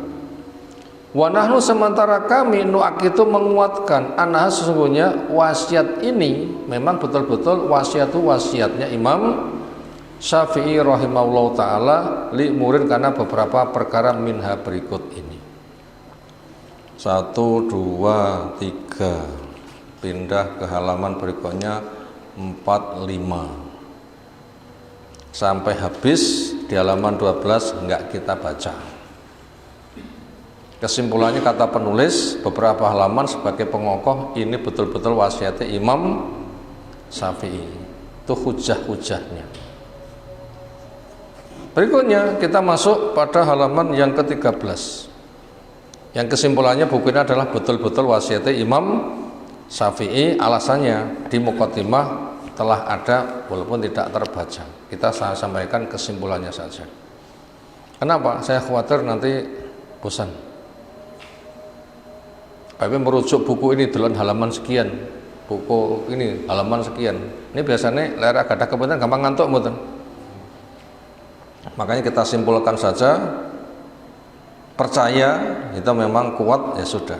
Wa nahnu sementara kami nu'akitu menguatkan anah sesungguhnya wasiat ini memang betul-betul wasiatnya Imam Syafi'i rahimahullah ta'ala li murid karena beberapa perkara minha berikut ini. 1, 2, 3. Pindah ke halaman berikutnya 4, 5 sampai habis di halaman 12 enggak kita baca. Kesimpulannya kata penulis beberapa halaman sebagai pengokoh ini betul-betul wasiatnya Imam Syafi'i. Itu hujah-hujahnya. Berikutnya kita masuk pada halaman yang ke-13. Yang kesimpulannya buku ini adalah betul-betul wasiatnya Imam Syafi'i. Alasannya di muqaddimah telah ada walaupun tidak terbaca. Kita sampaikan kesimpulannya saja. Kenapa? Saya khawatir nanti bosan. Tapi merujuk buku ini dalam halaman sekian, buku ini halaman sekian. Ini biasanya layar agak ada kepentingan gampang ngantuk mboten. Makanya kita simpulkan saja. Percaya itu memang kuat ya sudah.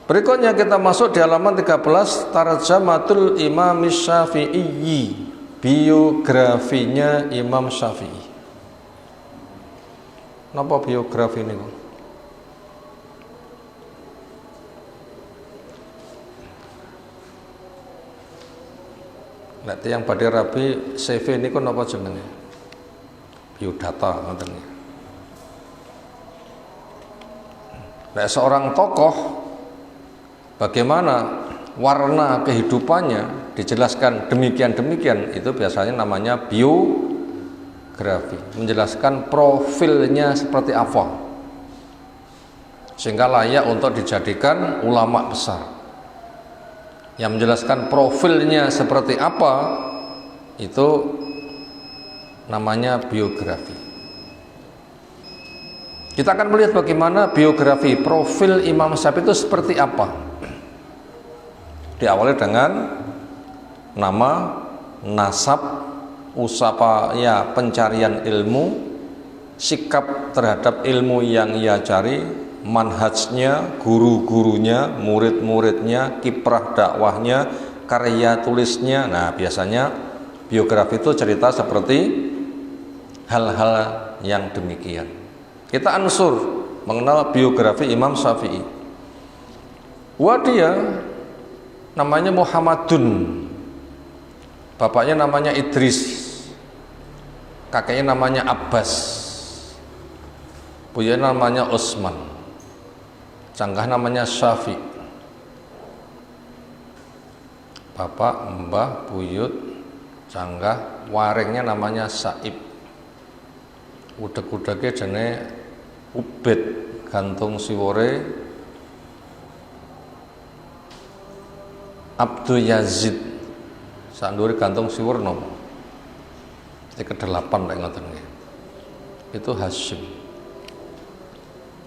Berikutnya kita masuk di halaman 13 Tarjamatul Imam Syafi'i, biografinya Imam Syafi'i. Napa biografi ini? Nanti yang pada rabi CV ini kan apa jenenge? Biodata ngoten ya. Nah, seorang tokoh bagaimana warna kehidupannya dijelaskan demikian itu biasanya namanya biografi, menjelaskan profilnya seperti apa sehingga layak untuk dijadikan ulama besar. Yang menjelaskan profilnya seperti apa itu namanya biografi. Kita akan melihat bagaimana biografi profil Imam Syafi'i itu seperti apa. Diawali dengan nama, nasab, usapaya pencarian ilmu, sikap terhadap ilmu yang ia cari, manhajnya, guru-gurunya, murid-muridnya, kiprah dakwahnya, karya tulisnya. Nah, biasanya biografi itu cerita seperti hal-hal yang demikian. Kita ansur mengenal biografi Imam Syafi'i. Dia namanya Muhammadun, bapaknya namanya Idris, kakeknya namanya Abbas, buyutnya namanya Utsman, canggah namanya Syafi'. Bapak, mbah, buyut, canggah, waringnya namanya Saib. Udeg-udege jane Ubed, gantung siwore Abdul Yazid, sanduri gantung siwur nopo. Iki ke-8 lek ngoten nggih. Itu Hasyim.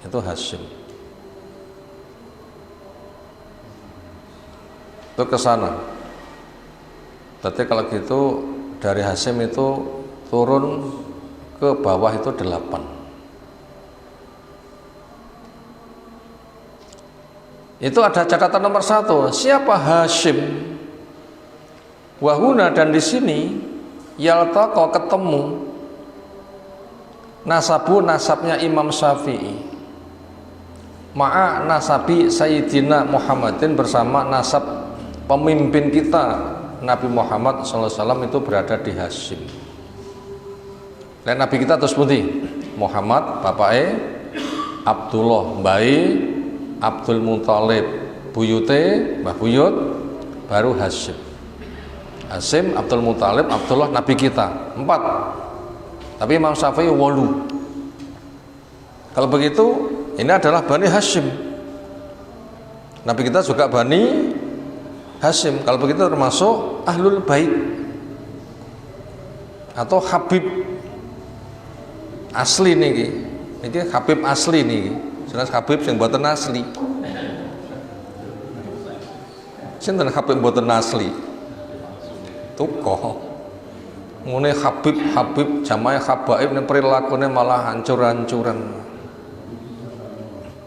Itu Hasyim. Itu ke sana. Berarti kalau gitu dari Hasyim itu turun ke bawah itu 8. Itu ada catatan nomor 1. Siapa Hasyim? Wahuna, dan di sini yaltaqa ketemu nasabnya Imam Syafi'i ma'a nasabi Sayyidina Muhammadin, bersama nasab pemimpin kita Nabi Muhammad SAW itu berada di Hasyim. Dan Nabi kita terus putih Muhammad, bapaknya Abdullah, mbai Abdul Muthalib, buyute, Mbah Buyut, baru Hasyim. Hasyim, Abdul Muthalib, Abdullah, Nabi kita 4. Tapi Imam Syafi'i 8. Kalau begitu ini adalah Bani Hasyim. Nabi kita juga Bani Hasyim. Kalau begitu termasuk Ahlul Bait atau Habib asli niki. Niki Habib asli niki. Jelas Habib yang mboten asli. Sinten Habib mboten asli? Tukoh. Ngene Habib jamaah habaib ning prilakune malah hancur-hancuran.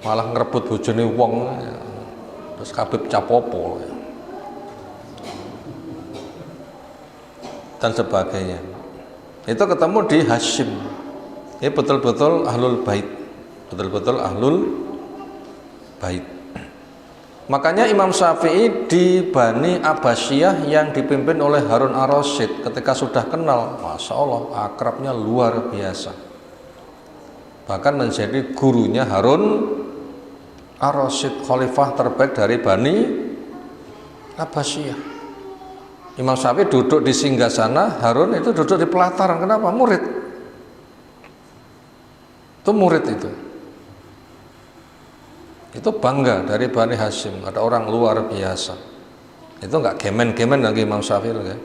Malah ngrebut bojone wong. Terus Habib capopo dan sebagainya. Itu ketemu di Hasyim. Ini betul-betul Ahlul Bait. Betul-betul Ahlul Bait. Makanya Imam Syafi'i di Bani Abbasiyah yang dipimpin oleh Harun ar-Rasyid ketika sudah kenal, Masya Allah, akrabnya luar biasa. Bahkan menjadi gurunya Harun ar-Rasyid, khalifah terbaik dari Bani Abbasiyah. Imam Syafi'i duduk di singgasana, Harun itu duduk di pelataran. Kenapa? Murid. Itu murid itu. Itu bangga dari Bani Hasyim, ada orang luar biasa. Itu enggak gemen-gemen lagi Imam Syafi'i kan?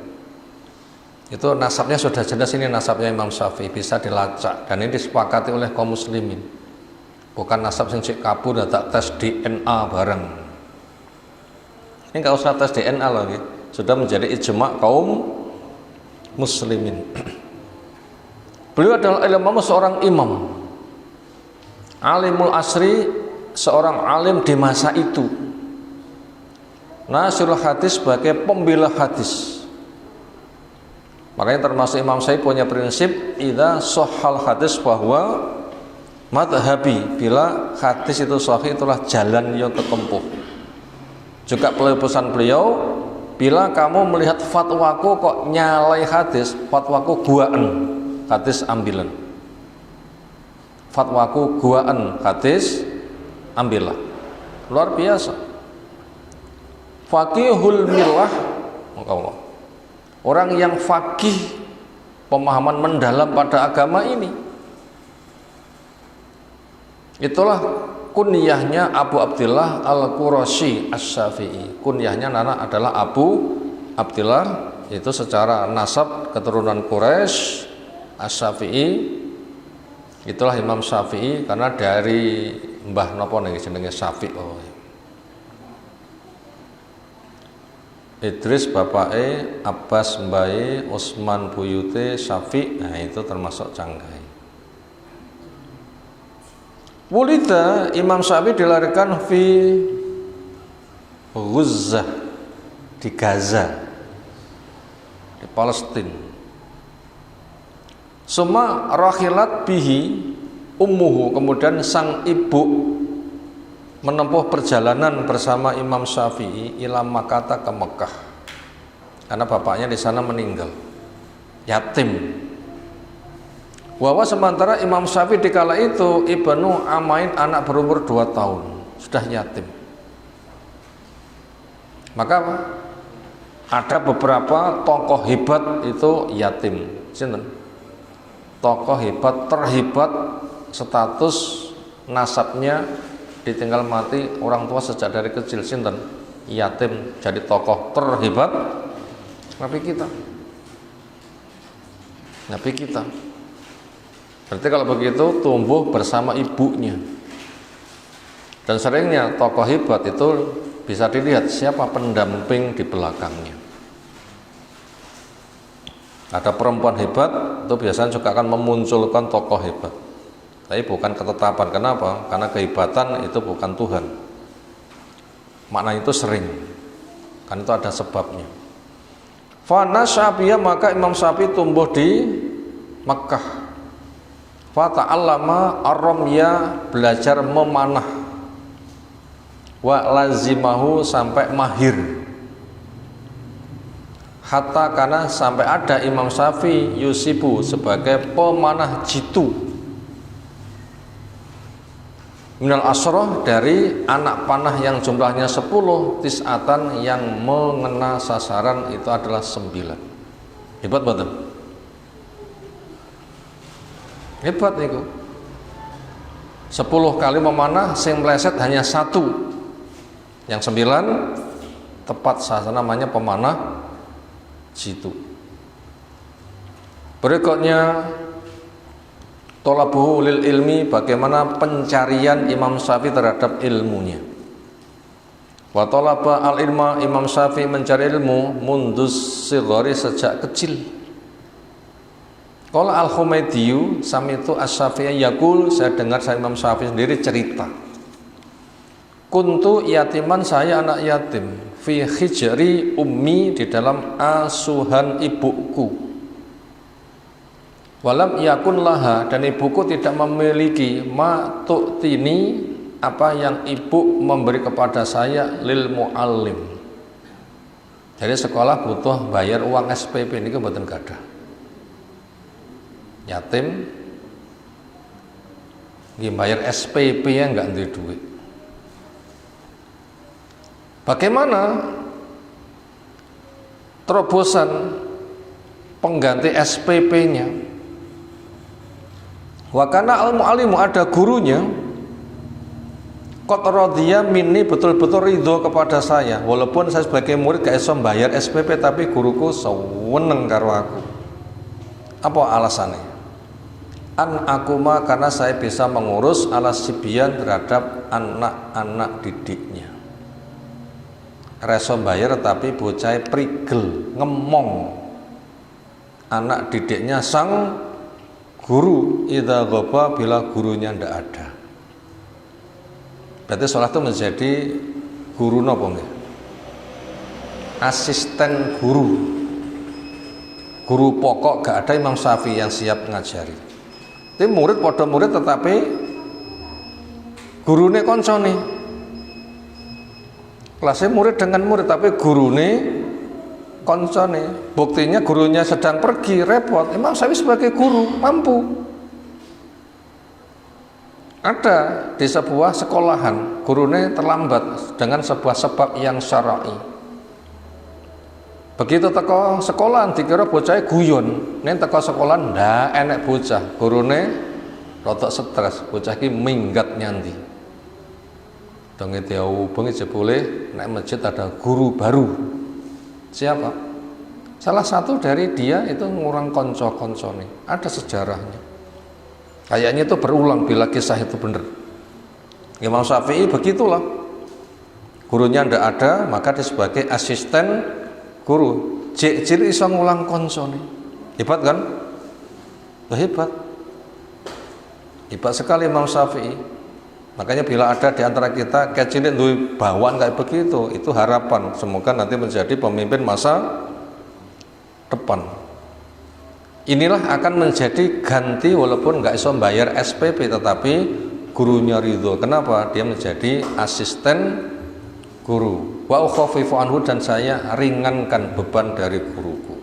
Itu nasabnya sudah jelas, ini nasabnya Imam Syafi'i, bisa dilacak dan ini disepakati oleh kaum muslimin. Bukan nasab sing cek kabur tak tes DNA bareng. Ini enggak usah tes DNA lagi, sudah menjadi ijma' kaum muslimin. Beliau adalah seorang imam, alimul asri, seorang alim di masa itu. Nasirul hadis sebagai pembela hadis. Makanya termasuk Imam Syafi'i punya prinsip idza shahhal hadis bahwa madhabi, bila hadis itu sahih itulah jalan yang tertempuh. Juga pesan beliau, bila kamu melihat fatwaku kok nyalai hadis, fatwaku guaan, hadis ambilan. Fatwaku guaan, hadis ambillah. Luar biasa. Faqihul millah, Allah. Orang yang faqih, pemahaman mendalam pada agama ini. Itulah kunyahnya Abu Abdillah Al-Qurashi Asy-Syafi'i. Kunyahnya nana adalah Abu Abdillah, itu secara nasab keturunan Quraisy. Asy-Syafi'i itulah Imam Syafi'i karena dari mbah napa niki jenenge Syafi'i. Oh. Idris bapake, Abbas mbae, Utsman buyute, Syafi'i. Nah, itu termasuk canggai. Wulida Imam Syafi'i dilahirkan di Ghuzzah, di Gaza, di Palestina. Suma rahilat bihi ummuhu, kemudian sang ibu menempuh perjalanan bersama Imam Syafi'i ila Makkah, ke Mekah. Karena bapaknya di sana meninggal, yatim. Bahwa sementara Imam Syafi'i di kala itu Ibnu Amain, anak berumur 2 tahun, sudah yatim. Maka ada beberapa tokoh hebat itu yatim. Sinten? Tokoh hebat, terhebat, status nasabnya ditinggal mati orang tua sejak dari kecil, sinten? Yatim, jadi tokoh terhebat Nabi kita. Nabi kita. Berarti kalau begitu tumbuh bersama ibunya. Dan seringnya tokoh hebat itu bisa dilihat siapa pendamping di belakangnya. Ada perempuan hebat itu biasanya juga akan memunculkan tokoh hebat. Tapi bukan ketetapan. Kenapa? Karena kehebatan itu bukan Tuhan. Maknanya itu sering. Kan itu ada sebabnya. Fana Syafi'iyah, maka Imam Syafi'i tumbuh di Makkah. Fata'allama ar-ramya, belajar memanah. Wa lazimahu, sampai mahir. Hatta karena sampai ada Imam Syafi'i yusibu sebagai pemanah jitu. Minal asroh, dari anak panah yang jumlahnya 10, tis'atan yang mengena sasaran itu adalah 9. Hebat betul. Hebat niku. 10 kali memanah, sing meleset hanya 1. Yang 9 tepat sasaran, namanya pemanah jitu. Berikutnya talabuhu lil ilmi, bagaimana pencarian Imam Syafi'i terhadap ilmunya. Wa talaba al ilma, Imam Syafi'i mencari ilmu mundus sighari, sejak kecil. Qala al-Humaydi sami'tu asy-Syafi'i yaqul, saya dengar saya Imam Syafi'i sendiri cerita. Kuntu yatiman, saya anak yatim, fi hijri ummi, di dalam asuhan ibuku. Walam yakun laha, dan ibuku tidak memiliki ma tu'tini, apa yang ibu memberi kepada saya, lil muallim. Jadi sekolah butuh bayar uang SPP, ini kebetulan gak ada. Yatim bayar SPP ya nggak ada duit. Bagaimana terobosan pengganti SPP-nya? Wa kana al-mu'allimu, ada gurunya, qad radhiya minni, betul-betul ridho kepada saya, walaupun saya sebagai murid gak iso bayar SPP, tapi guruku seneng karo aku. Apa alasannya? An akuma, karena saya bisa mengurus ala sibyan, terhadap anak-anak didiknya. Reso bayar tapi bocah prigel, ngemong. Anak didiknya sang guru, idza ghaba, bila gurunya ndak ada. Berarti sholat itu menjadi guru nopo nggih? Asisten guru. Guru pokok gak ada, Imam Syafi'i yang siap ngajari. Tapi murid padha murid, tetapi gurune koncone. Kelasnya murid dengan murid, tapi gurune koncone. Buktinya gurunya sedang pergi, repot. Imam Syafi'i sebagai guru mampu. Ada di sebuah sekolahan, gurunya terlambat dengan sebuah sebab yang syar'i. Begitu teko sekolahan dikira bocah guyon. Nek teko sekolahan ndak enek bocah, gurune rotok stres, bocah iki minggat nyanti. Donge diubungi jebule nek masjid ada guru baru. Siapa? Salah satu dari dia itu ngurang konco-koncone. Ada sejarahnya. Kayaknya itu berulang bila kisah itu benar. Imam Syafi'i begitulah. Gurunya ndak ada, maka dia sebagai asisten guru. Ciri iso ngulang koncone. Hebat kan? Hebat. Hebat sekali Imam Syafi'i. Makanya bila ada di antara kita kecilin duwe bawaan kayak begitu, itu harapan semoga nanti menjadi pemimpin masa depan. Inilah akan menjadi ganti, walaupun nggak iso bayar SPP, tetapi gurunya ridho. Kenapa? Dia menjadi asisten guru. Wa ukhafifu anhu, dan saya ringankan beban dari guruku.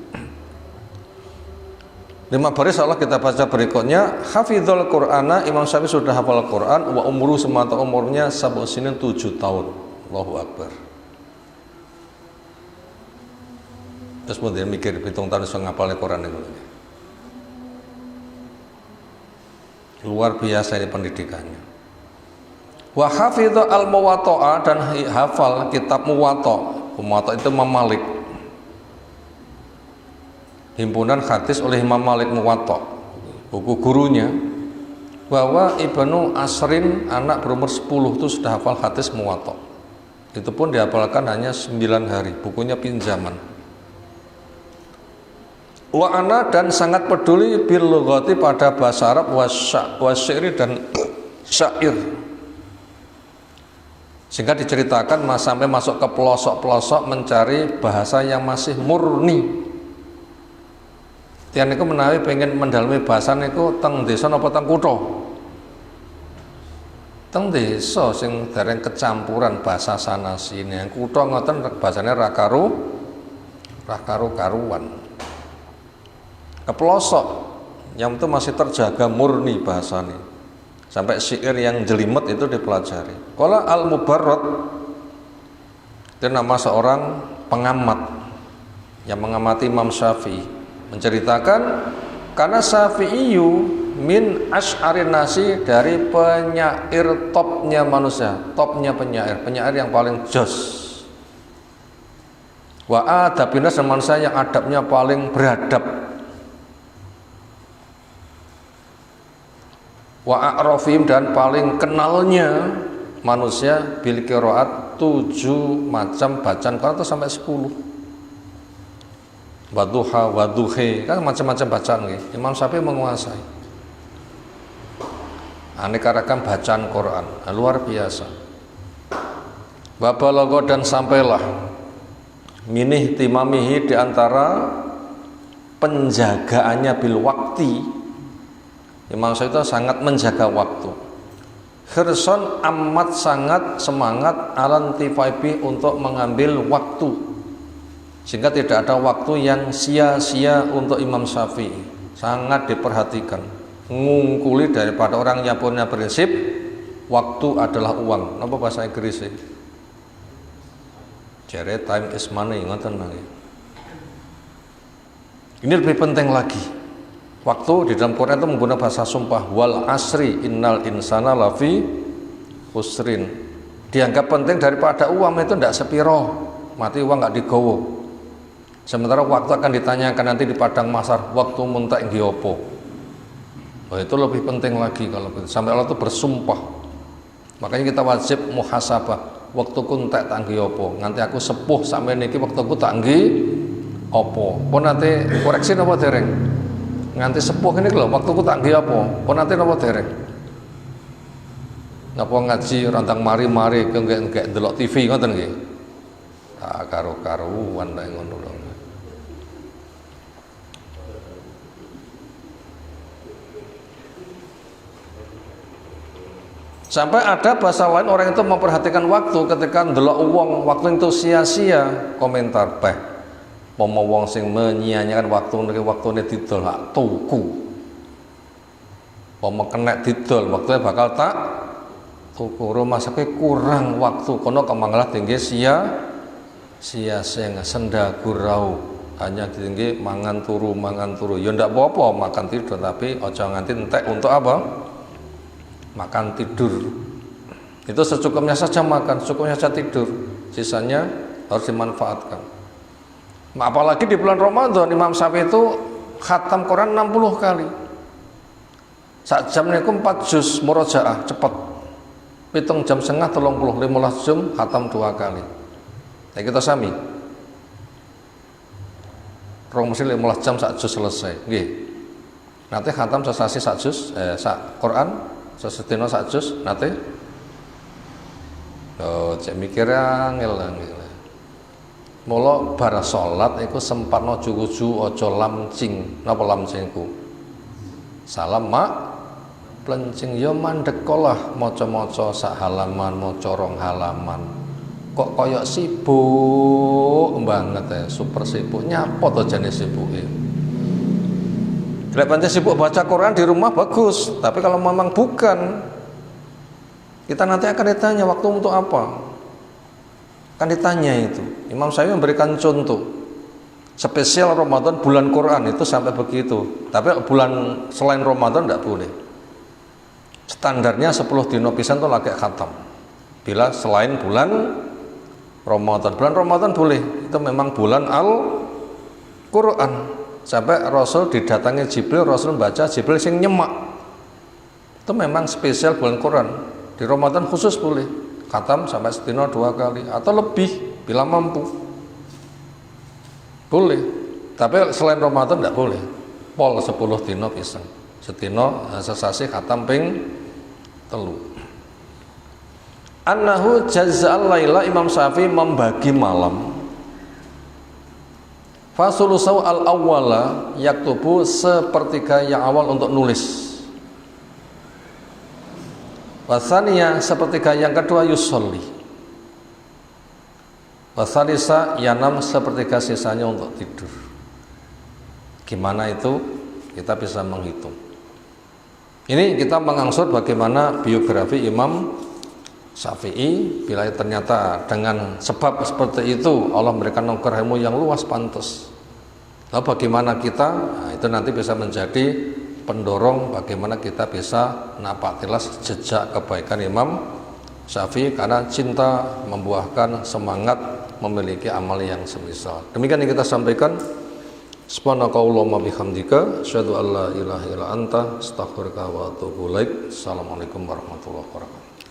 5 baris Allah kita baca berikutnya. Hafizul Qur'ana, Imam Syafi'i sudah hafal Quran. Wa umru, semata umurnya 7 sinin, 7 tahun. Allahu Akbar. Terus kemudian mikir, hitung tahun iso ngapalnya Quran itu. Luar biasa ini pendidikannya. Wa hafidha al-muwatta'a, dan hafal kitab Muwatta'. Muwatta' itu Imam Malik. Himpunan hadis oleh Imam Malik, Muwatta'. Buku gurunya. Bahwa Ibnu Asrin, anak berumur 10 itu sudah hafal hadis Muwatta'. Itu pun dihafalkan hanya 9 hari. Bukunya pinjaman. Wa ana, dan sangat peduli bil lughati, pada bahasa Arab, wasyairi, dan syair. Sehingga diceritakan sampai masuk ke pelosok-pelosok mencari bahasa yang masih murni. Tian niku menawi pengen mendalami bahasa niku teng desa napa teng kutha? Teng desa sing dereng kecampuran bahasa sana sini. Yang kutha ngoten bahasane ra karu-karuan. Ke pelosok yang itu masih terjaga murni bahasanya. sampai syair yang jelimet itu dipelajari. Qala Al-Mubarrad itu nama seorang pengamat yang mengamati Imam Syafi'i, menceritakan karena Syafi'iyu min asy'arin nasi, dari penyair topnya manusia, topnya penyair yang paling jos. Wa adabina, manusia yang adabnya paling beradab. Wa a'rafim, dan paling kenalnya manusia bil qiraat, 7 macam bacaan Quran itu sampai 10. Waduha, waduhe, kan macam-macam bacaan nih. Imam Syafi'i menguasai aneka ragam bacaan Quran, luar biasa. Wabalago, dan sampailah minih timamihi, diantara penjagaannya bil wakti. Imam Syafi'i itu sangat menjaga waktu. Khirson, amat sangat semangat alantifaibi, untuk mengambil waktu, sehingga tidak ada waktu yang sia-sia untuk Imam Syafi'i. Sangat diperhatikan, ngungkuli daripada orang yang punya prinsip waktu adalah uang. Apa bahasa Inggris sih? Jare time is money, ngoten nggih. Ini lebih penting lagi. Waktu di dalam Quran itu menggunakan bahasa sumpah, wal asri innal insana lafi khusrin. Dianggap penting daripada uang, itu tidak sepiro, mati uang nggak digowo. Sementara waktu akan ditanyakan nanti di padang mahsyar, waktu muntak nggih apa? Oh, itu lebih penting lagi kalau begitu. Sampai Allah itu bersumpah. Makanya kita wajib muhasabah. Waktuku entek tak nggih apa? Nganti aku sepuh sampai niki waktuku tak nggih apa? Pun nanti koreksi napa dereng? Nganti sepuh ini lho, waktuku tak nggih apa? Pun nanti napa dereng? Napa ngaji rantang mari-mari kengek delok TV ngoten nggih? Tak karo-karuan nek ngono lho. Sampai ada bahasa lain, orang itu memperhatikan waktu ketika ndelok uang, waktu itu sia-sia. Komentar, pomo wong sing menyia-nyiakan waktu ini didol hak tuku. Pomo kena didol, waktunya bakal tak tuku. Rumah sakit kurang waktu, kono kemanglah tinggi sia-sia senda gurau, hanya tinggi mangan turu. Ya ndak apa-apa makan tidur, tapi ojo nganti entek untuk apa? Makan tidur. Itu secukupnya saja makan, secukupnya saja tidur, sisanya harus dimanfaatkan. Apalagi di bulan Ramadan, Imam Syafi'i itu khatam Quran 60 kali. Sak jam niku 4 juz murojaah cepet. 7 jam setengah 30, 15 jam khatam 2 kali. Ya kita sami. Rong mesti 15 jam sak juz selesai. Nggih. Nanti khatam sesasi sak juz sak Quran sesedina sak juz nate. Oh, cek mikir angel. Mula bar salat iku sempatno juju aja lamcing. Napa lamcingku? Salam mak plencing ya mandhekolah maca-maca sak halaman, maca rong halaman. Kok koyok sibuk banget ya, super sibuk. Nyapa to jane sibuke? Lek pancen sibuk baca Quran di rumah bagus, tapi kalau memang bukan, kita nanti akan ditanya waktu untuk apa? Akan ditanya itu. Imam Syafi'i memberikan contoh. Spesial Ramadan, bulan Quran itu sampai begitu. Tapi bulan selain Ramadan tidak boleh. Standarnya 10 dino pisan itu lagi khatam. Bila selain bulan Ramadan. Bulan Ramadan boleh. Itu memang bulan Al-Quran. Sampai Rasul didatangi Jibril, Rasul membaca, Jibril sing nyemak. Itu memang spesial bulan Quran. Di Ramadan khusus boleh khatam sampai setino 2 kali atau lebih bila mampu. Boleh. Tapi selain Ramadan tidak boleh. Pol 10 dino pisan. Setino sesasi khatam ping 3. Annahu jazza'al laila, Imam Syafi'i membagi malam. Fasulusau al-awwala yaktubu, sepertiga yang awal untuk nulis. Wasaniya, sepertiga yang kedua yusolli. Wasalisa yanam, sepertiga sisanya untuk tidur. Gimana itu? Kita bisa menghitung. Ini kita mengangsur bagaimana biografi Imam Syafi'i. Bila ternyata dengan sebab seperti itu Allah memberikan anugerah ilmu yang luas pantas. Lalu bagaimana kita? Nah, itu nanti bisa menjadi pendorong bagaimana kita bisa napak tilas jejak kebaikan Imam Syafi'i, karena cinta membuahkan semangat memiliki amal yang semisal. Demikian yang kita sampaikan. Subhanakallahumma bihamdika asyhadu an la ilaha illa anta astaghfiruka wa atubu ilaik. Assalamualaikum warahmatullahi wabarakatuh.